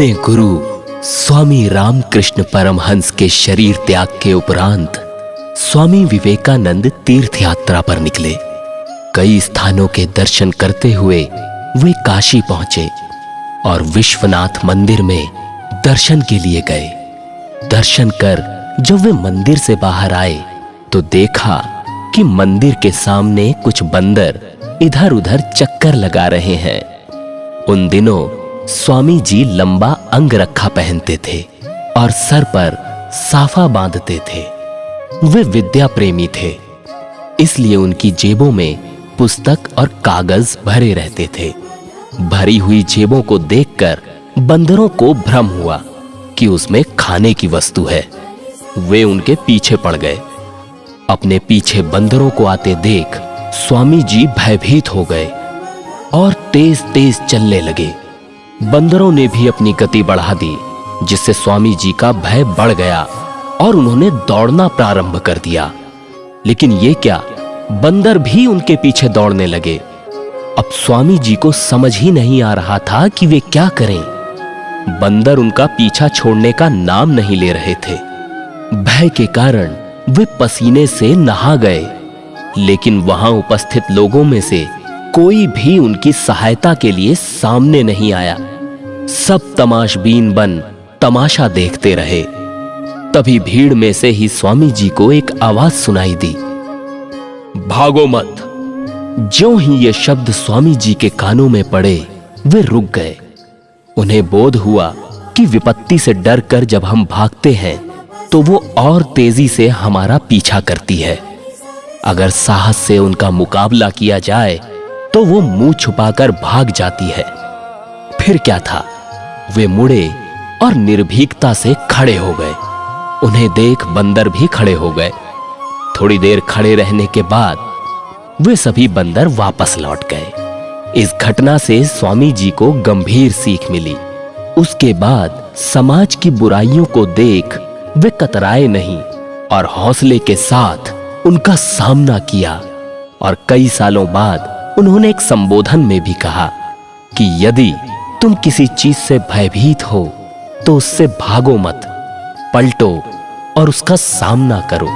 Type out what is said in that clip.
अपने गुरु स्वामी रामकृष्ण परमहंस के शरीर त्याग के उपरांत स्वामी विवेकानंद तीर्थ यात्रा पर निकले। कई स्थानों के दर्शन करते हुए वे काशी पहुंचे और विश्वनाथ मंदिर में दर्शन के लिए गए। दर्शन कर जब वे मंदिर से बाहर आए तो देखा कि मंदिर के सामने कुछ बंदर इधर उधर चक्कर लगा रहे हैं। उन दिनों स्वामी जी लंबा अंगरखा पहनते थे और सर पर साफा बांधते थे। वे विद्या प्रेमी थे, इसलिए उनकी जेबों में पुस्तक और कागज भरे रहते थे। भरी हुई जेबों को देखकर बंदरों को भ्रम हुआ कि उसमें खाने की वस्तु है। वे उनके पीछे पड़ गए। अपने पीछे बंदरों को आते देख स्वामी जी भयभीत हो गए और तेज तेज चलने लगे। बंदरों ने भी अपनी गति बढ़ा दी, जिससे स्वामी जी का भय बढ़ गया और उन्होंने दौड़ना प्रारंभ कर दिया। लेकिन ये क्या, बंदर भी उनके पीछे दौड़ने लगे। अब स्वामी जी को समझ ही नहीं आ रहा था कि वे क्या करें। बंदर उनका पीछा छोड़ने का नाम नहीं ले रहे थे। भय के कारण वे पसीने से नहा गए, लेकिन वहां उपस्थित लोगों में से कोई भी उनकी सहायता के लिए सामने नहीं आया। सब तमाशबीन बन तमाशा देखते रहे। तभी भीड़ में से ही स्वामी जी को एक आवाज सुनाई दी, भागो मत। ज्यों ही ये शब्द स्वामी जी के कानों में पड़े, वे रुक गए। उन्हें बोध हुआ कि विपत्ति से डरकर जब हम भागते हैं तो वो और तेजी से हमारा पीछा करती है। अगर साहस से उनका मुकाबला किया जाए तो वो मुंह छुपाकर भाग जाती है। फिर क्या था, वे मुड़े और निर्भीकता से खड़े हो गए। उन्हें देख बंदर भी खड़े हो गए। थोड़ी देर खड़े रहने के बाद वे सभी बंदर वापस लौट गए। इस घटना से स्वामी जी को गंभीर सीख मिली। उसके बाद समाज की बुराइयों को देख वे कतराए नहीं और हौसले के साथ उनका सामना किया। और कई सालों बाद उन्होंने एक संबोधन में भी कहा कि यदि तुम किसी चीज से भयभीत हो तो उससे भागो मत, पलटो और उसका सामना करो।